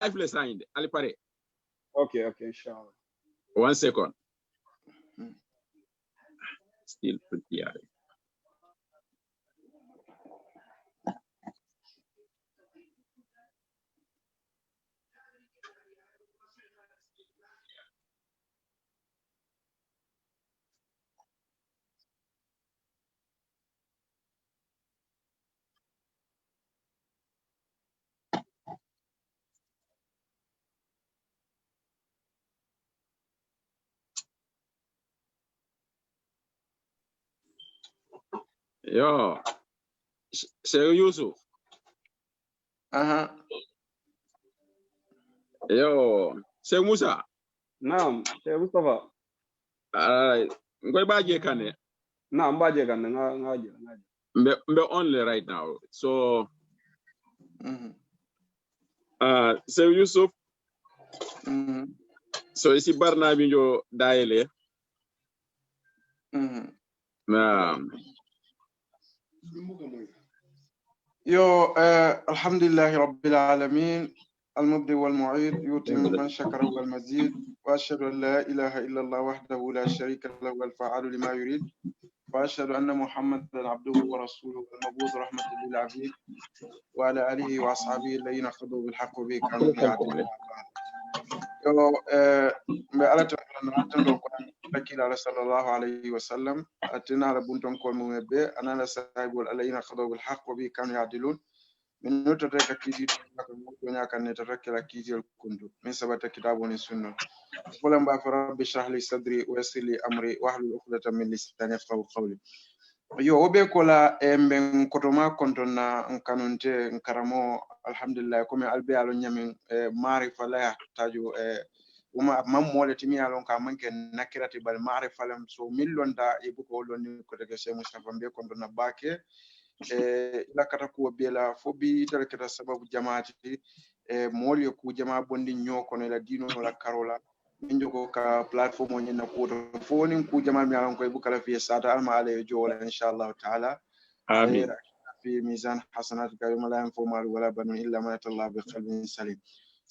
live le signed. Ali pare. Okay, inshallah. 1 second. Still pretty hard. Yo, Sir Yusuf. Yo, Sir Musa. Naam, Sir Mustafa. Ngoy baje kane. Naam, baje kane ngaje. Mbe only right now. So Sir Yusuf. So isi barna bi jo daele. الحمد لله رب العالمين المبدئ والمعيد يؤتي من شكر والمزيد وأشهد أن لا إله إلا الله وحده لا شريك له الفاعل لما يريد وأشهد أن محمدا عبده ورسوله المبعوث رحمة للعبيد وعلى آله وأصحابه الذين خضوا بالحق به كانوا يعدلون على تنقل صلى الله عليه وسلم أتنا على بنتم كل مبه أنا لسائب الذين خضوا بالحق وبه كانوا يعدلون من نترك كيزي تنقل كان نترك كيزي الكندو من سبت كتاب السنة فلما بافر بشرح لي صدري ويسر لي أمري واحلل عقدة من لساني يفقهوا قولي yo obe kola mben kotoma kontona kanunte nkaramo alhamdulillah comme albe alo nyamin marifa la yahtaju uma mamole timi alon ka manke nakirati bal marifa lam so millonda e buko lonni ko daga Cheikh Mustafa mbe kontona bake ila kata ko bela fobi tele kata sababu jamaati moli ku jama bondi nyoko no la dino la karola min jogo ka platform on na ko foni ku jama mi alon ko e bukala fi sata alma ale jola inshallah taala amin في ميزان حسناتك يوم لا ينفع مال ولا بنون الا من اتى الله بقلب سليم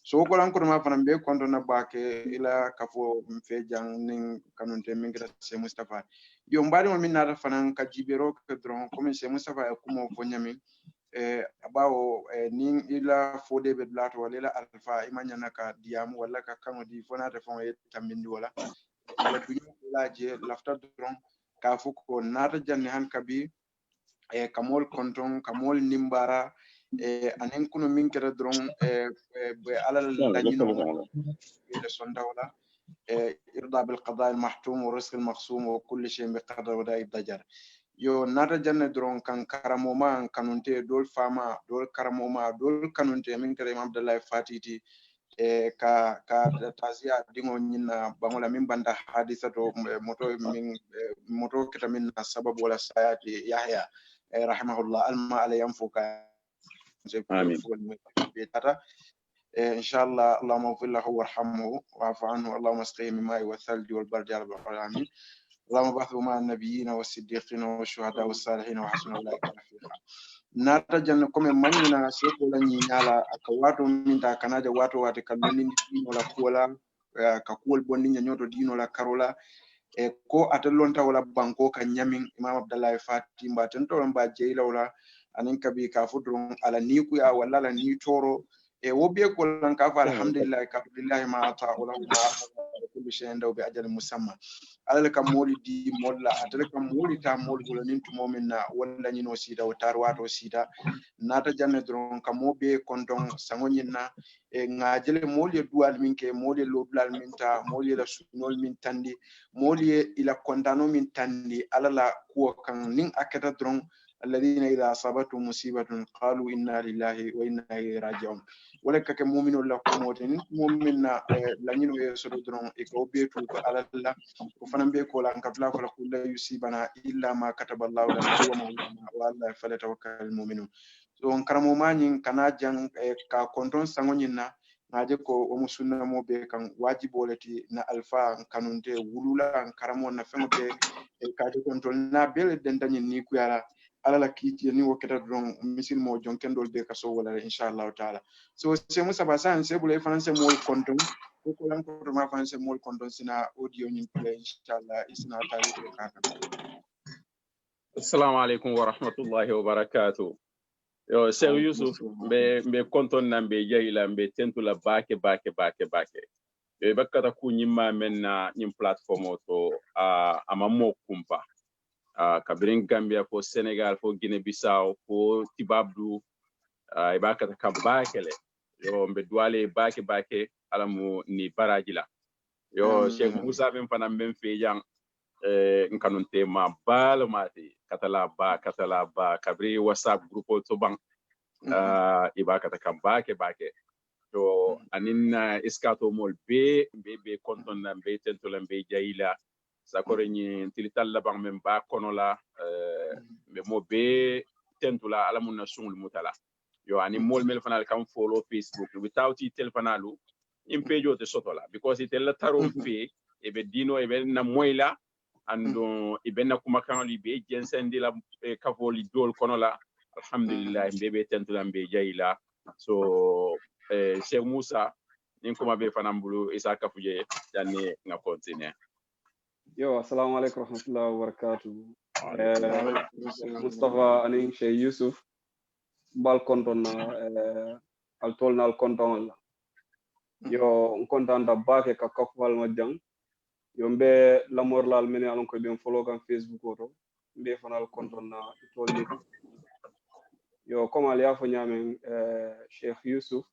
so ko lan ko ma fanam be konto na bake ila kafo mfe jang nin kanunte min gata Cheikh Mustafa yo mbadi mo min nata fanan ka jibero ka dron comme Cheikh Mustafa ko mo fo nyami abawo nin ila fode be blato wala ila alfa imanya naka diam wala ka kamo di fona te fon e tambindi wala ila dunya la je lafta dron ka fu ko nata janni han kabi kamol konton kamol nimbara anen kuno min kera dron be alal lañino le sondawla irda bil qada al mahtum wa rizq al maqsum wa kulli shay bi qadar wa da'i dajar yo nata janne dron kan karamoma kanunte dol fama dol karamoma dol kanunte min kera imam abdullah fatiti ka tazia dingo nyina bangola min banda hadisa to moto kita min sababu wala sayati yahya rahimahullah alma ala yanfuka ان شاء الله اللهم اغفر له وارحمه واعف عنه اللهم اسقيه من الماء والثلج والبرد يا رب العالمين اللهم بعثه مع النبيين والصديقين والشهداء والصالحين وحسن اولئك رفيقا nata janne comme manina seko la nyala aka wato minta kanaja wato wate kaloni dino la kuola ka kuol bonni nyoto dino la karola ko atalonta wala banko ka nyamin imam abdallah fati mba tan to mba jeyla wala anin kabi ka fudron ala ni ku ya wala la ni toro wobe ko lan ka fa alhamdulillah ka billahi ma ata wala ma kullu shay'in daw bi ajal musamma ala ka moli di molla atala ka moli ta mol wala nin to momina wala ni no sida o tar wato sida nata janne dron ka mobe konton sangonyina ngajele moli dual minke moli lobdal minta moli la sunol min tandi moli ila kontano min tandi ala la ko kan nin akata dron الذين إذا أصابتهم مصيبة قالوا إنا لله وإنا إليه راجعون ولك كمؤمن لكم موتين مؤمننا لنينو يسرو درون إكو بيتو على الله وفنان بيكو لأن كفلا كل لا يصيبنا إلا ما كتب الله لنا هو مولانا والله فليتوكل المؤمنون donc karamo mañin kana jang ka konton sangoñinna ngaje ko o musunna mo be kan wajiboleti na alfa kanunte wulula karamo na fengo be ka de konton na bele den dañin ni ku yara ala la kiti ni woketa don misil mo jon kendol be kaso wala inshallah taala so se musa basan se bule fanse mol konton ko lan ko ma fanse mol konton sina audio ni play inshallah isna taali ko kaka assalamu alaikum wa rahmatullahi wa barakatuh. Yo Sheikh Yusuf be konton nambe jeyla be tentula bake yo bakkata ku nyimma menna nyim platform to amamo kumpa kabirin Gambia fo Senegal fo Guinea Bissau fo Tibabdu ibakata kabakele yo mbe duale bake alamu ni barajila yo Sheikh Musa ben fana ben fe yang nkanunte ma bal mati katala ba kabri WhatsApp group to bang ibakata kabake to anin iskato mol be konton na be tentola be jayila sakore ni tilitalla bang men ba konola be mo be tentula alamunna sungul mutala yo ani mol mel fanal kam follow Facebook without it telfanalu impejo te sotola because it la tarum fe e be dino e be na moyla ando e be na kuma kanoli be jensendi la kafoli dol konola alhamdulillah be tentula be jayila so Cheikh Musa nin kuma be fanambulu isa kafuje janne nga continue yo assalamu alaikum warahmatullahi wabarakatuh Mustafa anin Cheikh Yusuf bal konton na al tolna al konton la yo kontan da bake ka kafwal ma jang yo mbe lamor lal mene alon ko be follow kan Facebook oto mbe fanal konton na tolni yo comme al yafo nyamen Cheikh Yusuf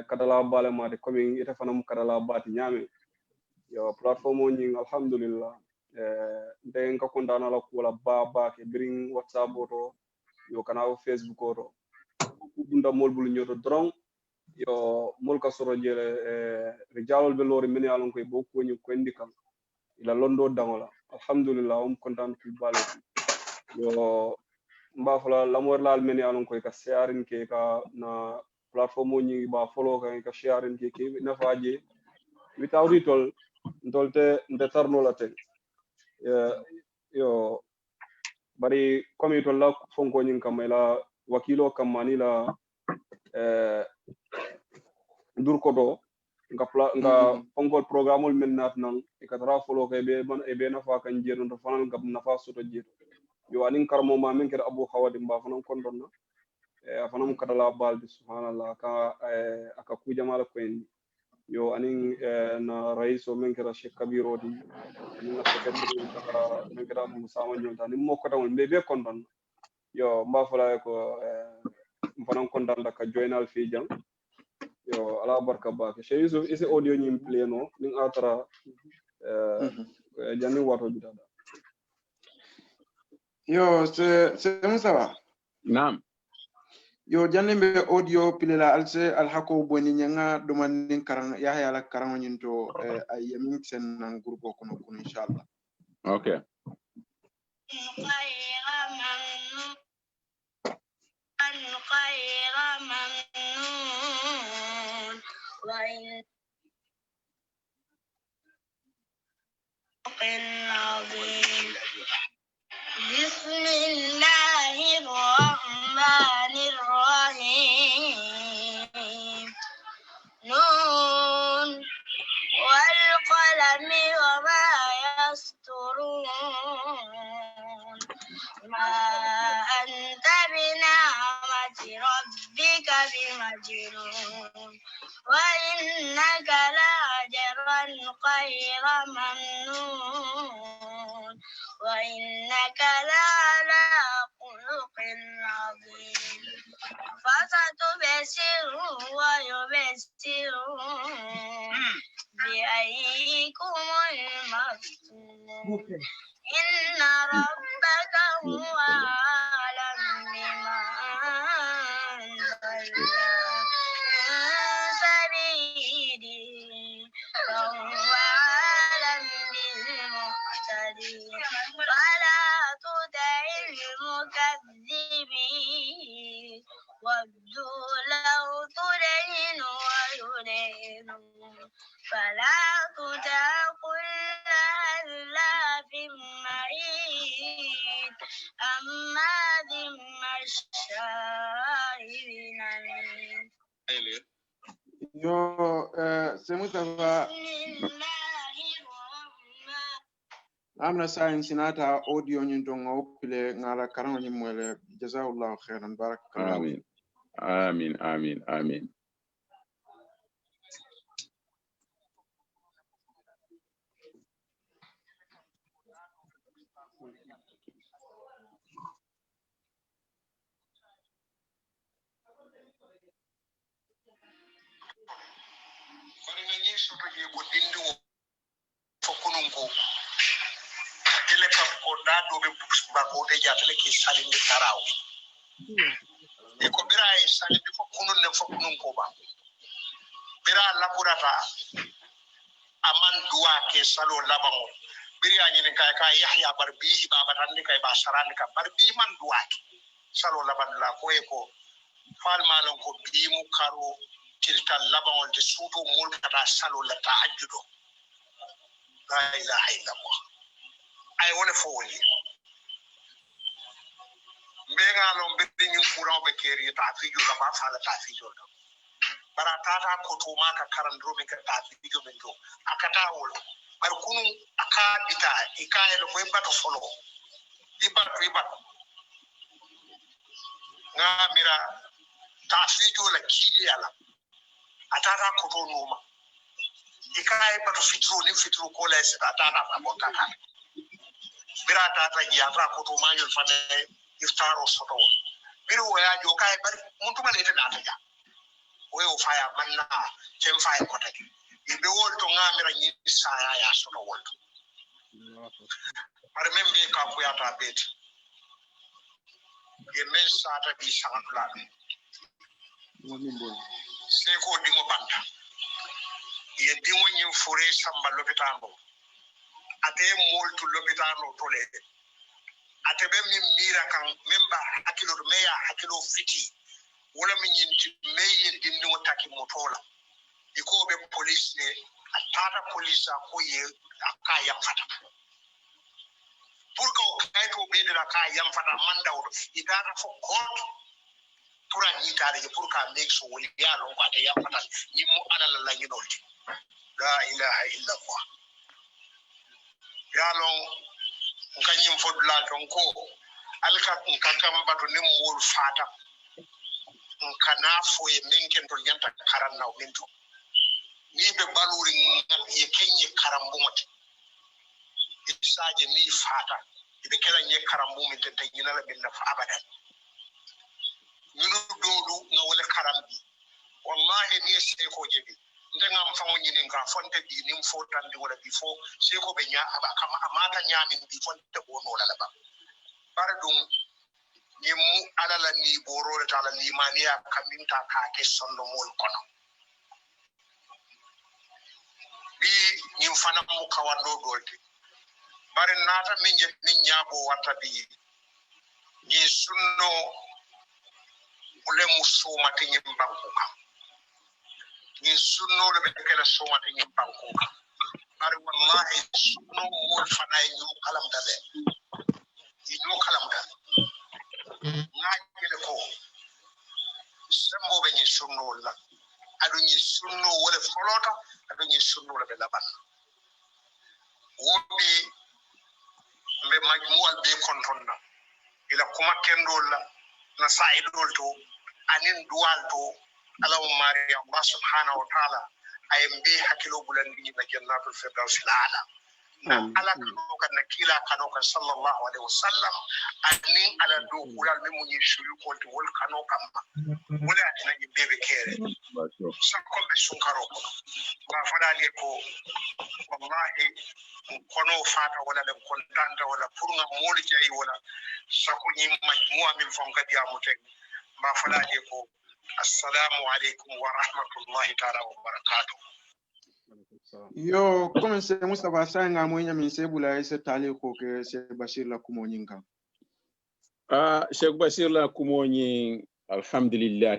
kadala bale ma de comme ita fanam kadala bati nyame yo platform ni alhamdulillah de nga kondana la ko la ba ke bring WhatsApp oto yo kana Facebook oto dunda mol bul nyoto drong yo mol ka soro jele rijalol be lori meni alon koy bokko ñu ko indi kam ila londo dangola alhamdulillah kontan ku bale yo mba fala lamor lal meni alon koy ka sharing ke ka na platform ñi ba follow ka sharing ke na faaje without it all ndolte ndetarno la ten yo bari comme it la fonko ñin kam ila wakilo kam mani la dur ko do nga fongol programme men nat nan e katara follow kay be man e be na fa kan jeeru do fanal ngam na fa soto jeeru yo anin karmo ma men ker abu khawadi mba fanan kondon na fanam kadala baldi subhanallah ka aka ku jamala ko en yo anin na raiso men ker Sheikh Kabiro di anin na secretary ka men ker abu sama nyonta ni mo ko tawon be kondon yo mba fala ko fanan kondon da ka joinal fi jang yo ala barka ba ke Cheikh Yusuf isi audio nyim play no ning atara janni wato bidada yo se musa naam yo janne be audio pilela alse alhako boni nyanga do man nin karang ya la karang nyinto ay yamin sen nan groupe ko no inshallah okay بسم الله الرحمن الرحيم نون والقلم وما يسطرون ما أنت بنعمة ربك بمجنون وإنك لأجرا غير ممنون وإنك لعلى خلق عظيم فستبشر ويبشرون بأيكم المفتون إن ربك هو أعلم بمن ضل عن سبيله وهو أعلم بالمهتدين فلا تطع المكذبين ودوا لو تدهن ويدهنون فلا تطع كل هلاف مهين هماز مشاء بنميم yo se Mustafa amna science sinata audio nyin to ngopile ngala karango nyi mwele jazakallahu khairan barakallahu amin amin amin amin Eko bira e sali bifo kunun ne fo kunun ko ba bira laburata aman duwa ke salo labamo biri anyi kai kai yahya barbi babatan ni kai ba sharan ka barbi man duwa ke salo laban la ko eko fal malon ko bi mu karo tilta labamo de suto mul kata salo la ta'ajjudo la ilaha illallah ay wala fo wali mbega lon be nyin kuran be keri ta fi jo ba fa la ta fi jo bara tata ko to ma ka karandro min ka ta fi jo min do akata wol bar kunu aka bita ikaye lo koy bato folo ibat ngamira ta fi jo la kili ala atata ko to noma ikaye bato fitro ni fitro ko la sa tata ba bo kaka bira tata ya ta ko to ma yol fane iftaro soto biru waya jo kay bari muntuma lete data ja o faya manna tem faya ko taki be wolto ngamira ni saya ya soto wolto par membe ka ko yata beti e men sata bi sangla se ko dingo banda ye dingo nyi fure samba lopitano ate moltu lopitano tole atebe min mira kan memba hakilo meya hakilo fiti wala min yinti meye dinni wotaki motola iko be police ne atata police ko ye akaya fata pour ko kay to be de akaya fata manda o idara fo court pour ani tare pour ka make so wali ya lon ko ata ya fata ni mu alala la ni dolti la ilaha illa allah ya lon kanyim fodla ton ko alka kakam bato nim wol fata kana fo e menken to nyanta karan naw minto ni be baluri ngal e kenye karambu mate isaje ni fata be kala nye karambu min te nyina la binna fa abadan ñunu dodu nga wala karambi wallahi ni se ko jebi ndengam fango nyini nga fonte bi nim fo tandi wala bi fo se ko be nya aba kama amata nyami bi fonte bono la ba pardon ni mu alala ni borole tala limaniya kaminta ka ke sonno mol kono bi ni fana mu kawando dolti bare nata min je min nyabo wata bi ni sunno ule musuma tinyi mbankuka ni sunno le be kala soma tinyi mbankuka bare wallahi sunno mol fana ñu kalam dale ñu kalam dale ngajele ko sembo be ni sunno la adu ni sunno wala folota adu ni sunno la be laban wobi be majmual be kontonna ila kuma kendol la na saidol to anin dual to alaw mari Allah subhanahu wa ta'ala ayembe hakilo bulandi na jannatul firdaus ala ala kan nakila kanokan sallallahu alaihi wasallam anin ala do kulal memu ni shuru ko to wol kanokan wala tina bebe kere sakko be sunkaro ba fadali ko wallahi kono fata wala be kontanta wala purna moli jayi wala sakko ni majmu'a min fonka diamute ba fadali ko assalamu alaikum wa rahmatullahi ta'ala wa barakatuh. Yo, comme c'est Mustafa Sanga moynya min sebula ese tali ko ke se Bashir la kumonyinga. Sheikh Bashir la kumonyi alhamdulillah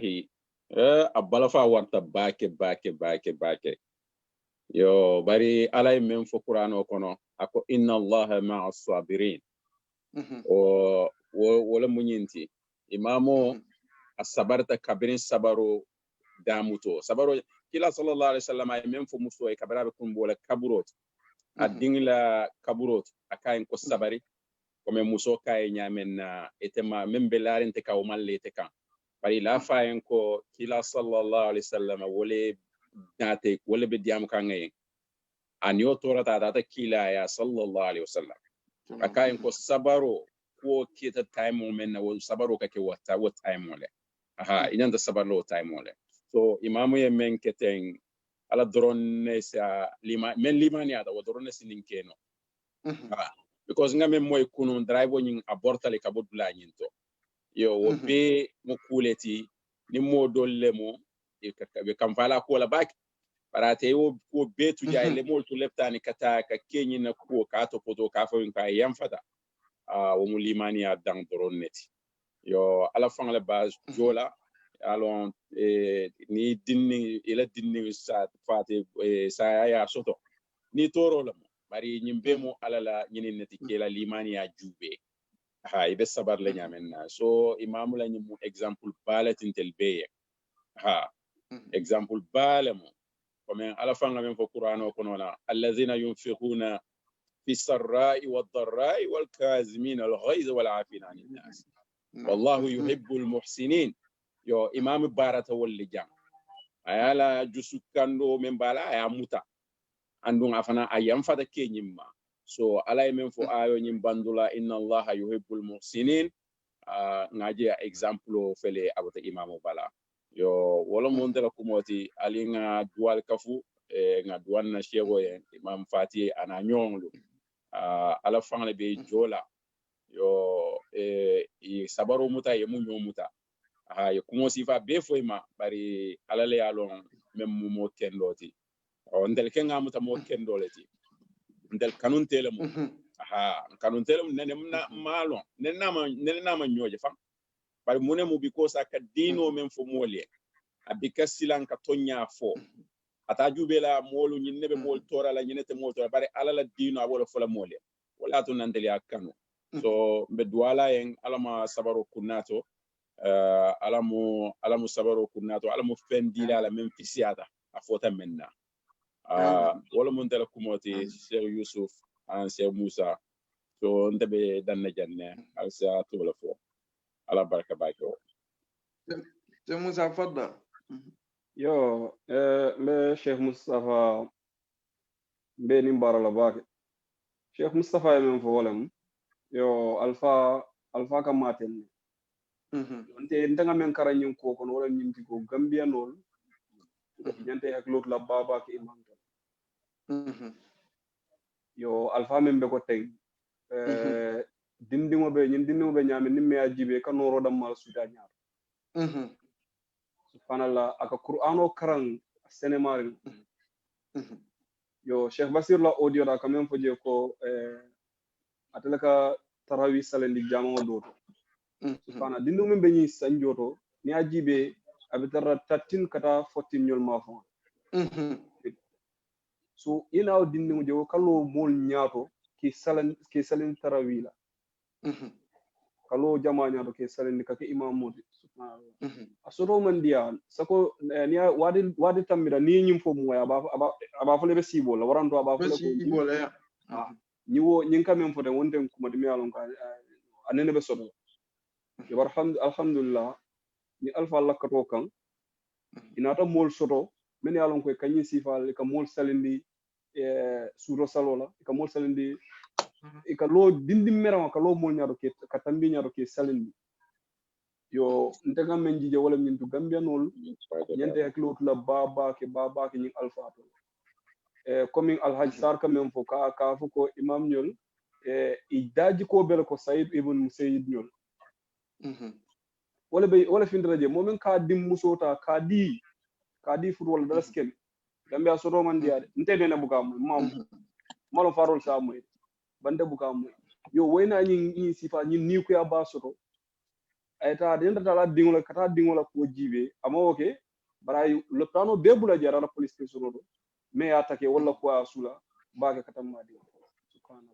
abalafa warta bake yo bari alay men fo Qur'an o kono ako inna allaha ma'as sabirin o wala munyinti imamo asabarta kabirin sabaro damuto sabaro kila sallallahu alaihi wasallam ay men fo muso e kabara kun bola kaburot adingla kaburot akayen ko sabari comme muso kay nyamen na etema membe larente ka o mallete kan bari la fayen ko kila sallallahu alaihi wasallam wole date wole be diam kan ngay an yo torata data kila ya sallallahu alaihi wasallam akayen ko sabaro ko kita time men na wo sabaro kake wata what time wole inan da sabaro time wole so imamu ye men keten ala drone sa lima men limani ada wo drone sinin keno because ngame moy kunun drive nyin abortale ka bodula nyinto yo wo be mo kuleti ni mo dolle mo e kam fala ko la bak parate wo be tu jay le mo to leptani kata ka kenyi na ko ka to poto ka fo ka yam fata wo mo limani adang drone neti yo ala fang la base jola alon ni dinni ila dinni sa fate sa ya soto ni toro la bari nyimbe mo alala nyini neti kela limani ya jube ibe sabar le nyamenna so imamu la nyimu example balatin telbeye example balamo comme ala fanga men fo qur'ano kono la alladhina yunfiquna fi sarra'i wad-dharra'i wal-kazimin al-ghayz wal-'afina 'anil nas wallahu yuhibbul muhsinin yo imamu barata wal jam ayala jusukando men bala ya muta andun afana ayam fata kenyimma so alay men fo ayo nyim bandula inna allaha yuhibbul muhsinin ngaje example fele abata imamu bala yo wala mondela kumoti alinga dual kafu nga duan na shego imam fati ana nyonglu ala fangale be jola yo i sabaro muta ye munyo muta yo kumosi fa be foima bari alale yalon mem mo kendoti o ndel kenga muta mo kendoleti ndel kanun telemo kanun telemo nene malo nene ma nyoje fam bari mune mu because aka dino men fo mole abika silan ka tonya fo ata jubela molu nyinebe mol tora la nyinete mol tora bari alala dino abola fo la mole wala to nandeli akano so be duala en alama sabaro kunato alamu sabaro kunato alamu fendila la men fisiata afota menna wala mun dala kumoti Cheikh Yusuf an Cheikh Musa so ndabe danna janne alsa to la fo ala baraka bako Cheikh Musa fadda yo le Cheikh Mustafa be ni barala bake Cheikh Mustafa men fo walam yo alfa ka maten onte ndanga men karanyin ko kono wala nyinti ko Gambia nol nyante ak lot la baba ke imam yo alfa men be ko tay dindimo be nyame nimme ajibe kanoro dam mal suda ñaar subhanallah aka qur'ano karan senemari yo Cheikh Basir la audio da quand même faut dire ko atelaka tarawi salendi jamo doto subhanallah dindu men be ñi sanjoto ni ajibe abitara 13 kata 14 ñol mafon so ina dindu je kalo mol ñaato ki salen tarawila kalo jama ñaato ke salen ka ke imam modi subhanallah asoro man dia sako ni wadi tambira ni ñim fo mo ya aba fo lebe sibo la waranto aba fo sibo la ni wo ñin kam fo de wonten kuma dimi alon ka anene be sodo ke alhamdulillah ni alfa lakato kan inata mol soto men alon ko kanyi sifal ka mol salendi suro salola ka mol salendi ka lo dindi mera ka lo mol nyaado ke ka tambi nyaado ke salendi yo ndega men jije wala min to Gambia nol nyande ak lo la baba ke ni alfa to comme alhaj sar ka men fo ka fo ko imam ñol i daji ko bel ko Said ibn Musayyid ñol wala findiraje momen ka dim musota ka di fut wala daskel Gambia soto man diade ntede na buka mo malo farol sa moy bande buka mo yo wayna ñi sifa ñi ni ko ya ba soto ayta de ndata la dingola kata dingola ko jibe amawoke baray le plano bebula jara la police station do mais attaqué wala ko asula baga katam madi subhanallah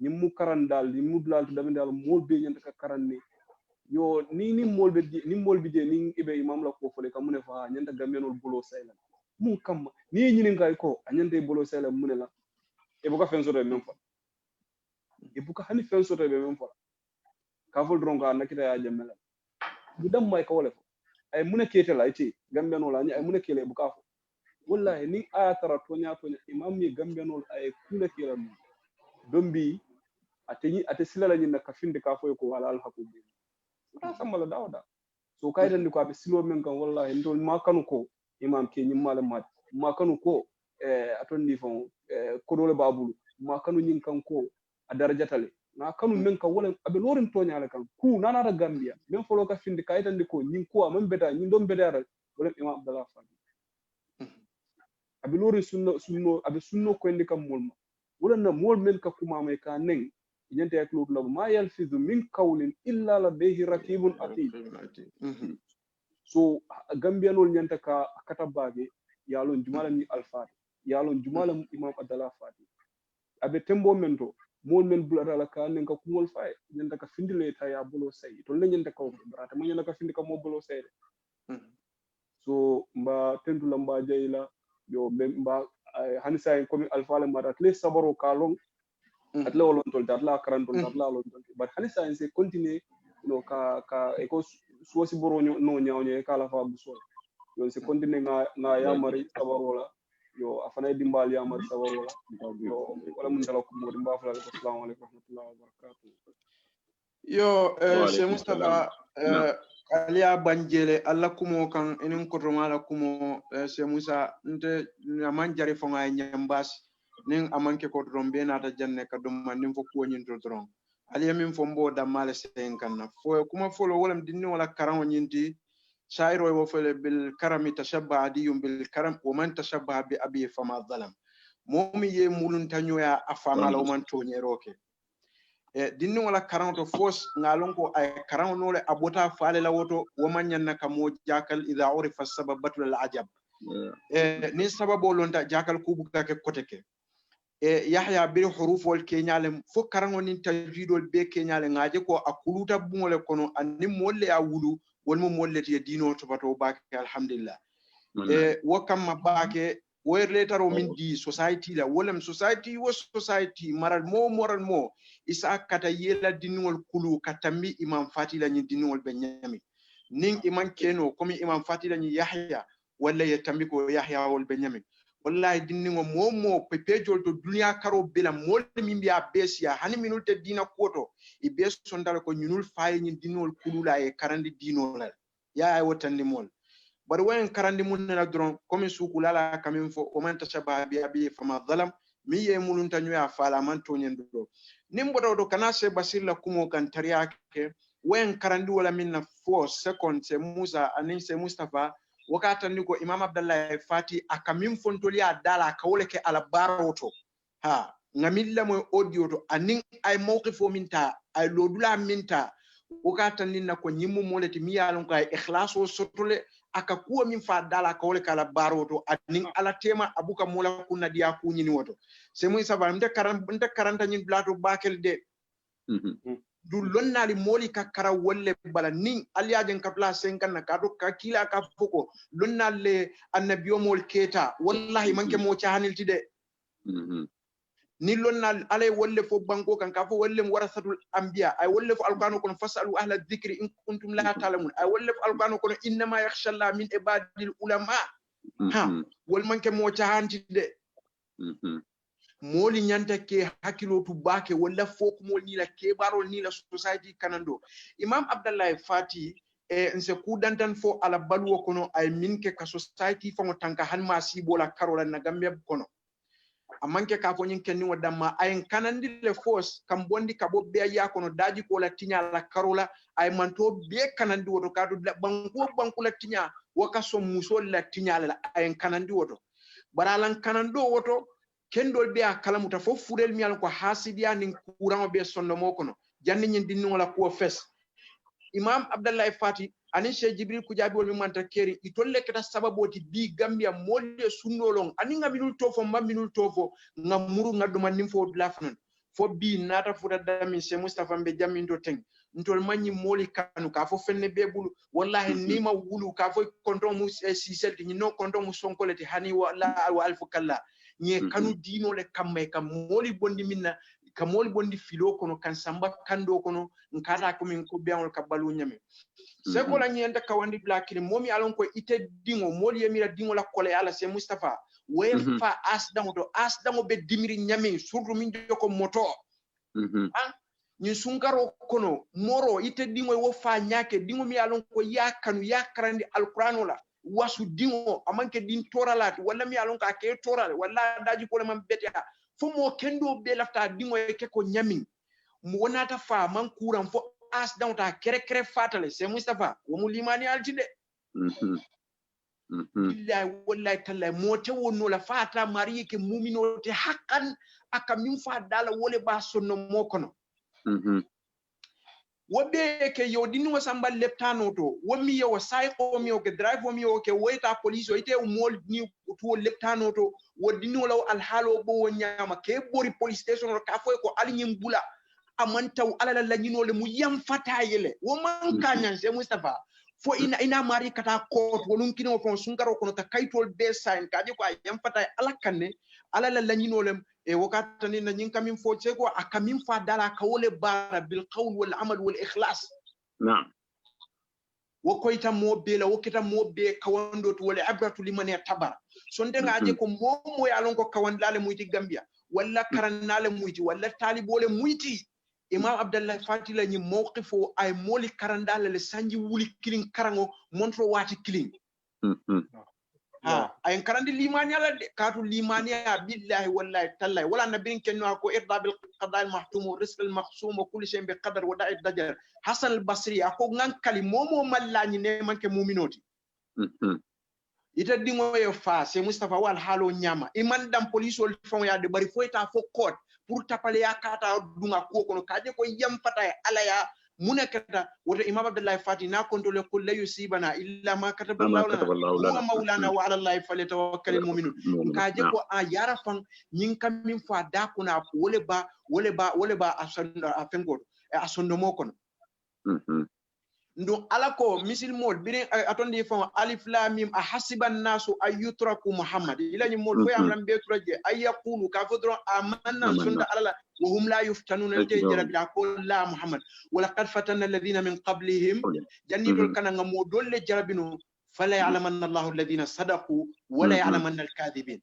ñimmu karandal ñimmu dulal damindal mol be ñanta ka karanni yo ni molbe ni ibe imam la ko fole kamune fa ñanta gambenol bulo sayla mun kam ni ñinin kay ko anyante bulo sayla mun la e buka fen soto men fa e buka hani fen soto be men fa ka fol dron ka nakita ya jamela bu dam may ko wala fa ay mun kete la ci gambenol ay mun kele buka fa wallahi ni aya tara tonya imam mi gambenol ay kula kila mu dombi ate silala ñinna ka finde ka foy ko wala al hakubi ta samala dawda so kaydan ni ko abe silo men kan wallahi ndol ma kanu ko imam ke nyim mala mat ma kanu ko aton ni fon ko dole babulu ma kanu nyin kan ko a darajatale na kanu men kan wala abe lorin toñala kan ku nana da gambia men folo ka finde kaydan ni ko nyin ko am beta nyin don bedara wala imam abdallah fa abe lorin sunno abe sunno ko indi kam molma wala na mol men ka kuma mai ka nen ñente ak lut labu ma yalfizu min qawlin illa ladayhi raqibun atid so gambianol ñanta ka katabage yalon jumala ni alfati yalon jumala imam abdallah fati abe tembo mento mol men bulata la ka nen ka kumol fay ñanta ka findile ta ya bulo say to le ñanta ka brata ma ñanta ka findi ka mo bulo say so mba tentu lamba jayla yo mba hanisa en komi alfala mata tle sabaro kalong atla wolon tol datla karantol datla lon tol but hanisa en se continue no ka eko suosi boro no nyawnye kala fa bu so yo se continue na ya mari sabarola yo afana dimbal ya mari sabarola yo wala mun dala ko mo dimba fa assalamu alaykum wa rahmatullahi wa barakatuh yo Sheikh Mustafa aliya banjele alla kumo kan enen ko to mala kumo Sheikh Musa nte man jari fo ngay nyambas nin amanke ko rombe nata janne ka dum man nim fo ko nyinto dron aliya min fo mbo da mala sen kanna fo kuma fo lo walam dinni wala karan nyinti shairo wo fele bil karami tashabba adiyum bil karam wa man tashabba bi abi fama zalam momi ye mulun tanyoya afama la man to nyeroke dinni wala karan to fos ngalon ko ay karan no le abota faale la woto wo man nyanna ka mo jakal idha urifa sababatu al ajab ni sababo lonta jakal ku buka ke koteke yahya bil huruf wal kenyale fo karan ni tajidol be kenyale ngaje ko akuluta bungole kono ani molle ya wulu wol mo molle te dino to bato baake alhamdulillah wo kam baake woyr letaro min di society la wolem society wo society moral mo isa kata yela dinol kulu katambi imam fatila ni dinol be nyami ning imam keno komi imam fatila ni yahya walla yatambi ko yahya wol be nyami wallahi dinningo mo pepejol to dunya karo bela mol min biya besia hani minul te dina koto e bes sondal ko nyunul fay ni dinol kulula e karandi dinol ya ay wotandi mol bar wayen karandi mun na dron comme sukula la kamen fo o man tashabaha bi abi fama zalam mi ye mulun tanyu ya fala man to nyendo nimbo do kana se basir la kumo kan tariya ke wayen karandi wala minna 4 seconds se Musa anin se Mustafa wakata niko imam abdallah fati akamin fontoli adala kawle ke ala baroto ha ngamilla mo audio to anin ay mawqifo minta ay lodula minta wakata ninna ko nyimmu moleti miyalon ko ay ikhlaso sotole aka kuwa min fa dala kawle kala baroto anin ala tema abuka mola kunna dia kunyini woto se muy saba nda karanta nyin blato bakel de du lonnali moli ka kara wolle bala nin aliyajen ka place 50 na ka do ka kila ka foko lonnalle annabiyo mol keta wallahi manke mo chahanilti de ni lonnal alay wolle fo banko kan ka fo wolle warasatul anbiya ay wolle fo alqur'anu kon fasalu ahla dhikri in kuntum la ta'lamun ay wolle fo alqur'anu kon inma yakhsha Allah min ibadil ulama ha wol manke mo chahanti de moli nyanta ke hakilo tu bake wala fok mol ni la ke barol ni la society kanando imam abdallah fati nse kudantan fo ala balwo kono ay minke ka society fo tanka hanma sibola karola na gambe kono amanke ka fo nyin kenni wadama ay kanandi le force kam bondi ka bo be ya kono daji ko la tinya la karola ay manto be kanandi woto ka do banku la tinya waka so musol la tinya la ay kanandi woto baralan kanando woto kendol be akalamuta fo furel mi ko hasidiya nin kuran be sonno mo kono janni nyin dinni wala ko fes imam abdallah fati ani sheikh jibril kujabi wol mi manta keri itolle kata sababoti bi gambia molle sunnolong ani ngaminul tofo maminul tofo ngamuru ngaduma nim fo la fanan fo bi nata futa dami se Mustafa be jamin to teng ntol manyi moli kanu ka fo fenne be bulu wallahi nima wulu ka fo konton mu siselti ni no konton mu sonkoleti hani wala wa alfu kala nye kanu dino le kamay kam moli bondi minna ka moli bondi filo kono kan samba kando kono nkata ko min ko biangol ka balu nyame se ko la nyenda ka wandi blakini momi alon ko ite dingo moli yemira dingo la kole ala se Mustafa we fa asdango be dimiri nyame surdu min joko moto ni sunkaro kono moro ite dingo wo fa nyake dingo mi alon ko yakanu yakrandi alquran la wasu dingo amanke din toralat wala mi alon ka ke toral wala daji ko man bete fo mo kendo be lafta dingo ke ko nyami mo wonata fa man kuran fo as dawta kere fatale c'est Mustafa wo mu limani altide billahi wallahi tallahi mo te wonno la fata mari ke mumino te haqqan aka min fa dala wole ba sonno mo kono wobe ke yo dinu wasamba leptano to womi yo sai ko mi o ke drive womi o ke weta police o ite o mol ni to leptano to wodinu law al halo bo wonyama ke bori police station ka foy ko alinyim bula amantaw alala lanyino le mu yam fatayele wo man kanyan se Mustafa fo ina mari kata court wolun kino fon sunkaro kono ta kaytol be sign kaje ko yam fatay alakanne alala lanyino le e wakata ni nyin kamin fo cego akamin fa dala kawole bara bil qawl wal amal wal ikhlas na'am wokoyta mobe la wokita mobe kawando to wal ibratu liman yatabara sonde ngaje ko momo ya lon ko kawandale muyti Gambia walla karannale muyti walla talibole muyti Imam Abdallah Fatila ni mawqifo ay moli karandale le sanji wuli kilin karango montro wati kilin ay karandi limani ala de katu limani billahi wallahi tallahi wala nabiin kenno ko irda bil qada al mahtum rizq al maqsum wa kulli shay'in bi qadar wa da'i dajar Hasan al Basri ako ngankali momo mallani ne manke mu'minoti ita dingo yo fa c'est Mustafa wal halo nyama iman dam police wol fon ya de bari foita fo code pour tapale ya kata dunga ko kono kaje ko yam fata ala ya munakata woto Imam Abdullah Fati na kontrole ko la yusibana illa ma kataballahu lana wa maulana wa ala Allah falyatawakkalul mu'minun kaje ko a yara fan nyin kam min fa da kuna wole ba afengo asondo mo kono ndo alako misil mol birin atondi fon alif lam mim ahasiban nasu ayutraku Muhammad ilani mol fo yam lambe turaje ayaqulu ka fodro amanna sunda alala wa hum la yuftanuna tejra bil aqul la Muhammad wa laqad fatanna alladhina min qablihim jannidul kana ngamo dolle jarabino fala ya'lamanna Allahu alladhina sadaqu wa la ya'lamanna al-kadhibin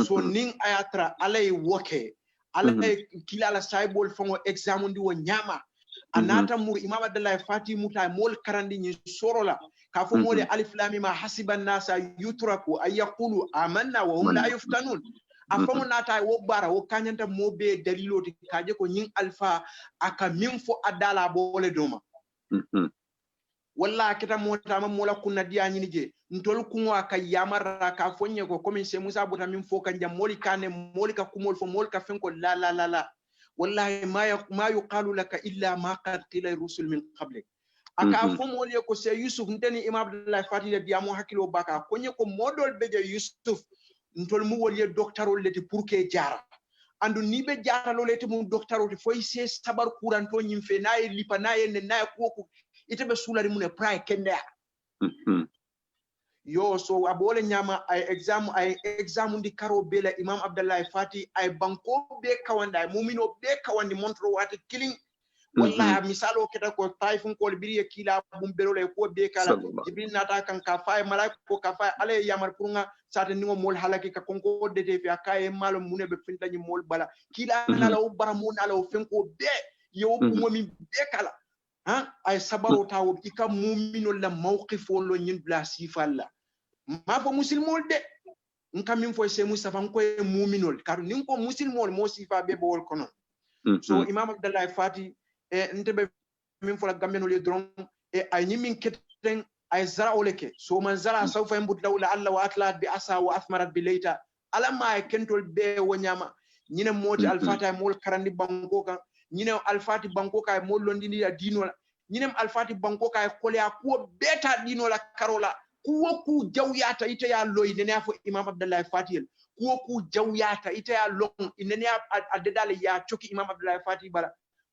so ning ayatra alay woke alay kilala saybol fon exam ndi wo nyama anata mur Imam Abdullah Fati muta mol karandi ni sorola ka fo mole alif lam mim hasiban nasa yutraku ay yaqulu amanna wa hum la yuftanun afamu nata wo bara wo kanyanta mobe daliloti kaje ko nyin alfa aka min fo adala bole doma walla kita mota ma mola kunna diya nyini je ntol kunwa ka yamara ka fonye ko comme c'est Musa buta min fo kan jam moli kane moli ka kumol fo mol ka fen ko la والله ما يقال لك الا ما قد قيل الرسل من قبلك aka fo mole ko se Yusuf ndeni Imam Abdullah Fatila diamo hakilo baka ko nyeko modol beje Yusuf ntol mu wol ye doctorol leti pour que jara andu ni be jara lo leti mu doctorol foy se sabar kuranto nyimfe naye lipa naye ne naye ko ite be sulari mu ne pray kende yo so abole nyama ay exam ndi karo bela Imam Abdullah Fati ay banko be kawanda mumino be kawandi montro wata killing wallahi misalo keta ko taifun ko biriye kila bumbero le ko be kala jibril nata kan ka fay malaika ko ka fay ale yamar purunga sate ningo mol halaki ka konko dete fi akaye malo mune be finta ni mol bala kila na law baramun ala o fenko be yo momi be kala ay sabaro tawo ika mumino la mawqifo lo nyin bla sifalla ma fo musilmol de nka min fo se Mustafa ko muminol kadu nin ko musilmol mo sifa be bol kono so Imam Abdullah Fati ntebe min fo la gambeno le dron ay nyimin keten ay zara oleke so man zara sawfa yambut lawla alla wa atlat bi asa wa athmarat bi layta alama kentol be wonyama nyine moti alfata mol karandi banko kan nyine alfati banko kay mol londini ya dinola nyine alfati banko kay kolya ko beta dinola karola kuwoku jawyata ite ya loy nene afo imam abdallah fatih kuwoku jawyata ite ya long nene addedale ya choki imam abdallah fatih bala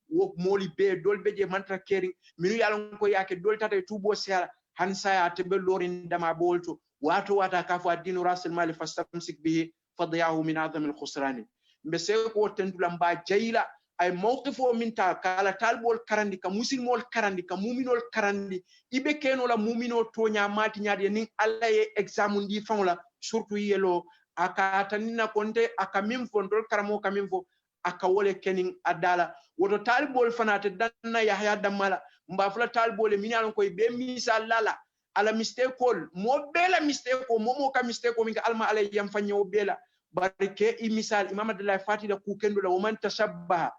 wo moli be dolbe je mantra kering minu yalon ko yake dol tata tubo sala hansa ya tebe lorin dama bolto wato wata kafu adinu rasul mali fastamsik bihi fadyahu min azam al khusran mbese ko tendula mba jayla ay mawqifo min ta kala talbol karandi ka musilmol karandi ka muminol karandi ibe keno la mumino to nyamati nyaade nin alla ye examen di famula surtout yelo aka tanina konte aka min fondol karamo kamin fo aka wole kenin adala woto talbol fanate danna yahya damala mba fula talbol min alon koy be misal lala ala mistake kol mo bela mistake ko momo ka mistake ko min ka alma alay yam fanyo bela barke i misal imam abdullah fatida ku kendo la man tashabbaha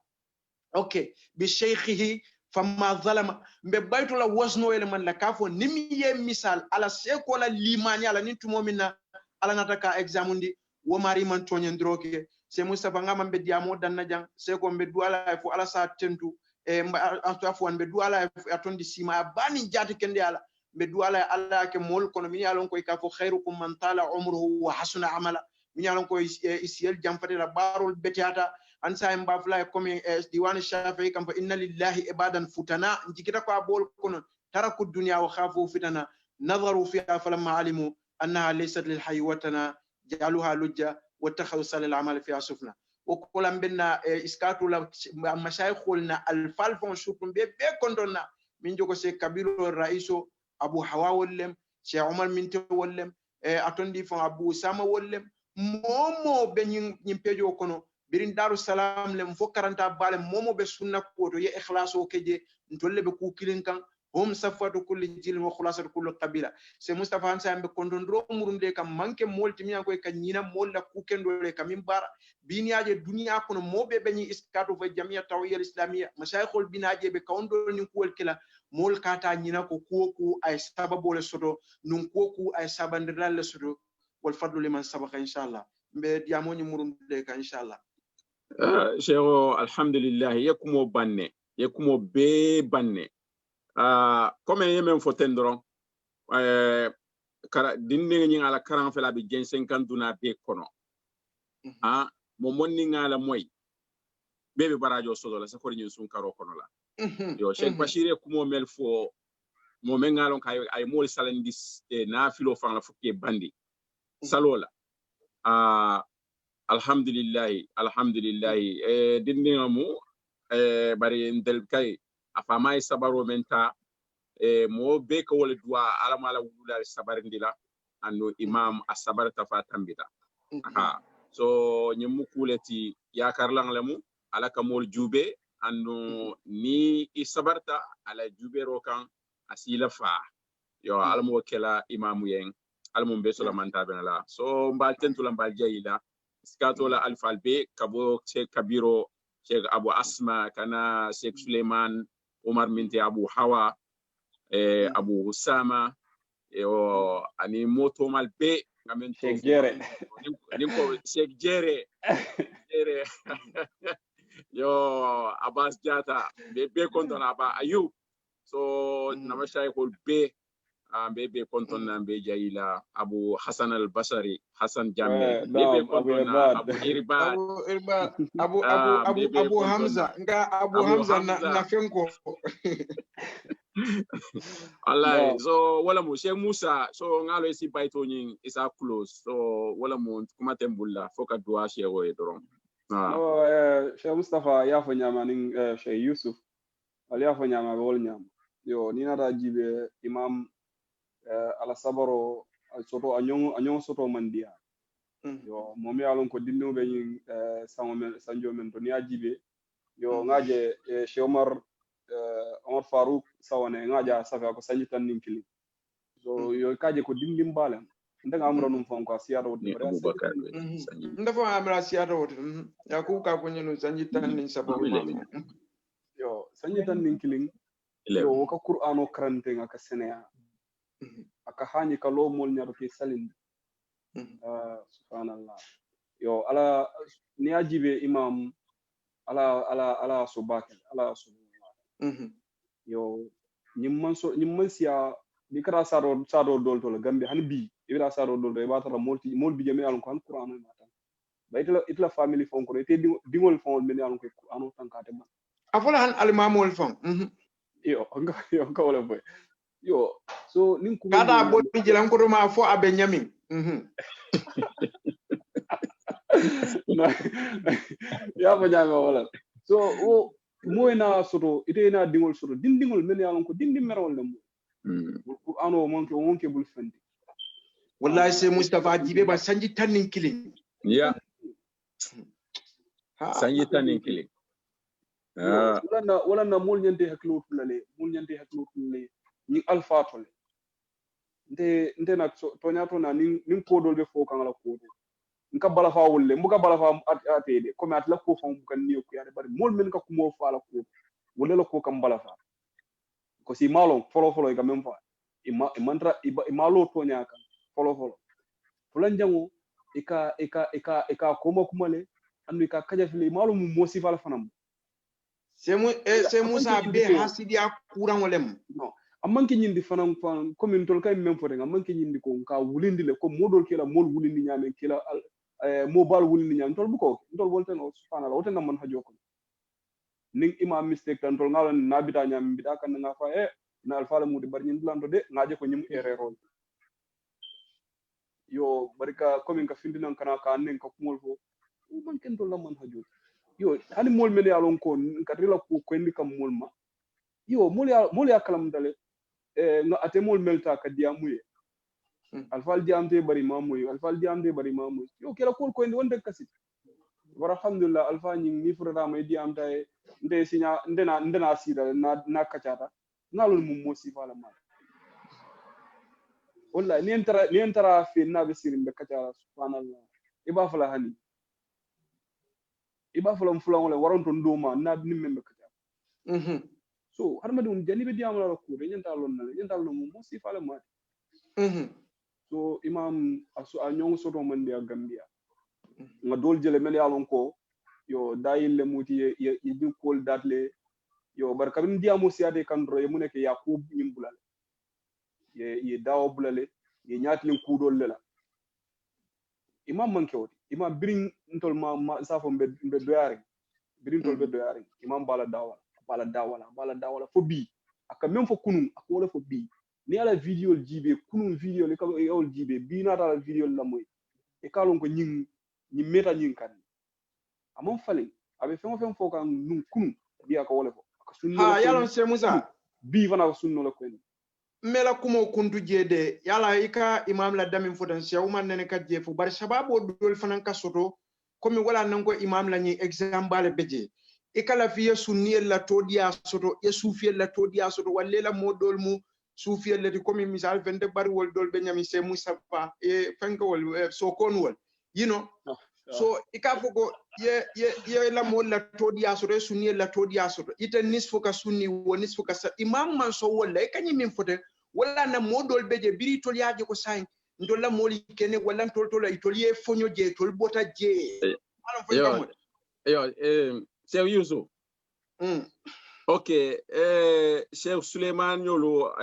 okay bi shaykhihi fama zalama mbe baytu la wasno ele man la kafo nimiye misal ala seko la limani ala nintumo minna ala nataka examundi wo mari man tonyen droge se mustafa ngama mbe diamo danna jang seko mbe duala fo ala sa tentu e afwan mbe duala atondi sima bani jati kende ala mbe duala ala ke mol kono min yalon koy kafo khairukum man tala umruhu wa hasuna amala min yalon koy isiel jamfate la barol betiata ansa en bafla comme diwan shafi'i kam fa inna lillahi ibadan futana jikita ko abol kono taraku dunya wa khafu fitana nazaru fiha falamma alimu annaha laysat lil hayy watana jaluha lujja wattakhadhu salal amal fiha sufna wa kulam binna iskatu la mashayikhulna al falfon shukun be kondonna min jogo se kabilo raiso abu hawa wallem cheikh umar minte wallem atondi fon abu usama wallem momo be nyim pejo kono birin daru salam lem fo karanta bale momo be sunna ko to ye ikhlaso keje ntolle be ku kilin kan hum safatu kulli jil wa khulasatu kulli qabila se mustafa hansa ambe kondondro murunde kam manke molti mi ko kan nyina molla ku kendole kam bara biniaje dunya kono mobe be nyi iskato fa jamia tawiyya islamiyya mashayikhul binaje be kawndo ni kuwel kila mol kata nyina ko ku ay sababu le sodo nun ku ay sabandiral le sodo wal fadlu liman sabaqa inshallah be diamoni murunde ka inshallah Cheikh alhamdulillah yekumo banne yekumo be banne comme yemen fo tendron kara dinne ngi ala 40 fela bi gen 50 duna be kono mo monni ngala moy bebe barajo sodo la sakori nyin sun karo kono la yo Cheikh Bashir yekumo mel fo mo men ngalon kay ay mol salandis na filo fan la fukke bandi salola alhamdulillah dinningamu bari ndel kay afama sabaro menta mo be ko wala dua alamala wulula sabarindila anno imam asabar tafa tambita so nyemu kuleti yakar lang lamu alaka mol jube anno ni isabarta ala jube rokan asila fa yo almo kela imamu yen almo be solamanta benala so mbal tentula mbal jayila skatola alfalbe kabo Sheikh Kabiro Sheikh Abu Asma kana Sheikh Suleiman Omar Minti Abu Hawa Abu Usama ani moto malbe ngamen Sheikh Jere ninko Sheikh Jere yo Abbas Jata be konton aba Ayub so namashaykul be bebe konton na be jayila Abu Hasan al-Basri Hasan Jamme bebe konton na Abu Irbad Abu Hamza nga Abu Hamza na fenko Allah so wala mo Sheikh Musa so ngalo isi baito nyin isa close so wala mo kuma tembulla foka dua Sheikh o edron Sheikh Mustafa ya fo nyama ning Sheikh Yusuf ali ya fo nyama wol nyama yo ni nata jibe imam ala sabaro soto anyon soto mandia yo momi alon ko dinno be yin sanjo men to ni ajibe yo ngaje Cheikh Omar Farouk sawane ngaja safa ko sanji tan ninkili so yo kaje ko dindim balam ndanga amro num fon ko siyaro wodi Abubakar ndafa amra siyaro wodi ya ku ka ko nyinu sanji tan nin sababu yo sanji tan ninkili yo ko Qur'ano karante ngaka senea aka hani ka lo mol nyaado ke salinde subhanallah yo ala ni ajibe imam ala subaka ala subhanallah yo nyimman siya ni kara saro dol to la gambe han bi ibira saro dol do ba tara mol bi jame alon ko han qur'an mata ba itla family fon ko te dingol fon men alon ko qur'an tan ka te man afola han almamol fon yo nga wala boy yo so nin ko kada bo jilan ko ma fo abe nyamin ya ba jame wala so o moyna soto itena dingol soto dingol men alon ko dindi merol dem qur'an o monke bul fendi wallahi sai Mustafa jibe ba sanji tannin kilin ya sanji tannin kilin wala na mol nyante haklo tulale ni alpha tole nte na to nyato na nin ko dol be fo kan la ko nka bala fa wolle mbuka bala fa atede comme atla ko fa mbuka ni ko yade bari mol men ka ko mo fa la ko wolle la ko kam bala fa ko si malo folo ga même fa mantra imalo to nyaka folo fulan jango eka koma kumale andu eka kaja fili malo mu mosi fa la fanam c'est Musa be hasidi akuran wolem no amanke nyindi fanam comme tol kay même fote amanke nyindi ko ka wulindi le ko modol kila mol wulindi nyame kila mobile wulindi nyame tol buko tol wolte no subhanallah wote man hajo ko ning imam mistake tan tol ngala nabita nyame bita kan nga fa na alfala mudi bar nyin lando de ngaje ko nyim erreur yo barika comme ka findinan kana ka nen ka kumol fo man ken tol man hajo yo hani mol men yalon ko kadrila ko indi kam mol ma yo mol ya kalam dale no ate mol melta ka diamuye alfal diamte bari mamuye yo kela ko indi wonde kasi war alhamdulillah alfa ni furata may diamta nde sinya ndena sira na kachata ngalol mum mo sifala ma wallahi ni entara fi na be sirin be kachara subhanallah iba fala hani iba fulam wala waronto ndoma na nimme be kachara so harmadi on janibe diamala ko be nyanta lon mo sifala ma so imam asu a nyong soto man dia gambia nga dol jele mel yalon ko yo dayille muti ye bi kol datle yo barka bin diamo siade kandro ye muneke yakub yimbulal ye dawo bulale ye nyatlin kudol lela imam manke woti imam birin ntol ma safo be doyare birin tol be doyare imam bala dawala fo bi aka même fo kunun aka wala fo bi ni ala video jibe kunun video le ka yol jibe bi na dal video la moy e kalon ko nyin meta nyin kan amon fale abe fengo fo kan nun kunun bi aka wala fo aka sunno yalon se Musa bi fana ko sunno la ko en mela kumo kuntu jede yala ika imam la damin fodan se umman nene ka jefu bar sababu dol fanan ka soto komi wala nan ko imam la ni example beje ikala fiye sunni la todiya soto e sufi la todiya soto wallela modol mu sufi la di komi misal vende bari wol dol be nyami se Mustafa e fenko wol so kon wol you know so ikafoko ye la mo la todiya soto e sunni la todiya soto ite nisfu ka sunni wo nisfu ka imam man so wala kanyi min fote wala na modol beje biri tol yaaje ko sain ndolla moli kene wala tol itoliye fonyo je tol bota je yo Cheikh Yusuf okay Cheikh Suleiman yolo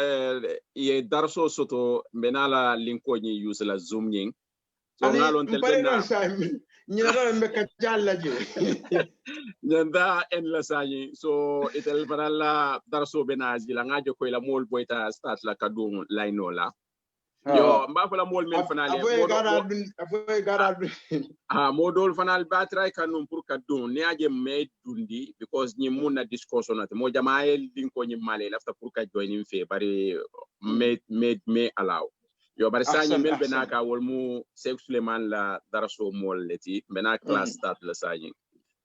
ye darso soto benala linko ni use la zoom ning so ngalon telbena nyina mbe ka jalla je nyanda en la sayi so itel barala darso benaji la ngajo ko la mol boyta start la kadum lainola yo mba fala mol men fanale modol fanal batray kanum pour kadum ne aje me dundi because ni munna discussion at mo jamael din ko ni male lafta pour ka join fe bari me allow yo bari sañi mel benaka wol mu Cheikh Suleiman la darso mol leti bena class start la sañi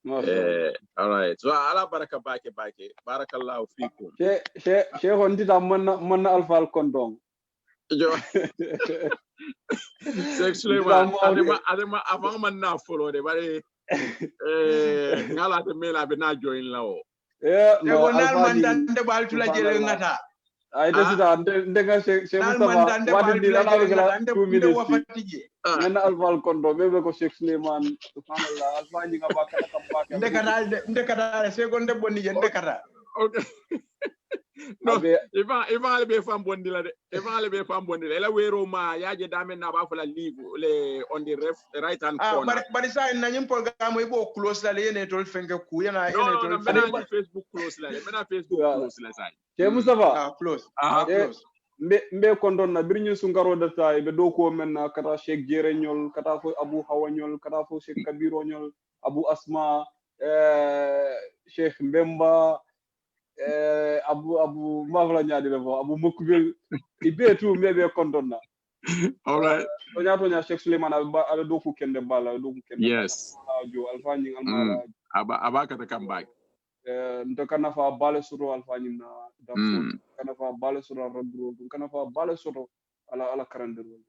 all right so ala baraka bake barakallahu fikum she hondita man alfal kondong jo Cheikh Suleiman adema avant man na follow de bari ngala te mela bena join lawo no alfal man dande baltula jere ngata ay desida ndega Cheikh Mustafa wadi di la la 2 minutes men alfal kondo bebe ko Cheikh Suleiman subhanallah alfa ni ngaba kata kampaka ndekata segonde bonni je ndekata okay no Ivan ale be fam bondi la de Ivan ale be fam bondi la ela wero ma yaje dame na ba fala leave le on the right hand corner bari sa na nyim programme ibo close la le ne tol fenke ku yana no mena Facebook close la mena Facebook close la sai ke Mustafa close close mbe kondon na birñu sungaro data be do ko men kata Cheikh Jere ñol kata fo Abu Hawa ñol kata fo Cheikh Kabiro ñol Abu Asma Cheikh Mbemba abu mafla nyaadi le fo Abu Mukbil ibe tu mbe kondon na all right to nya Cheikh Suleiman ala do ko kende bala do ko kende yes jo alfa ñi almala aba kata comeback ndo kana fa bale suro alfa ñi na da kana fa bale suro rabro kana fa bale suro ala karandero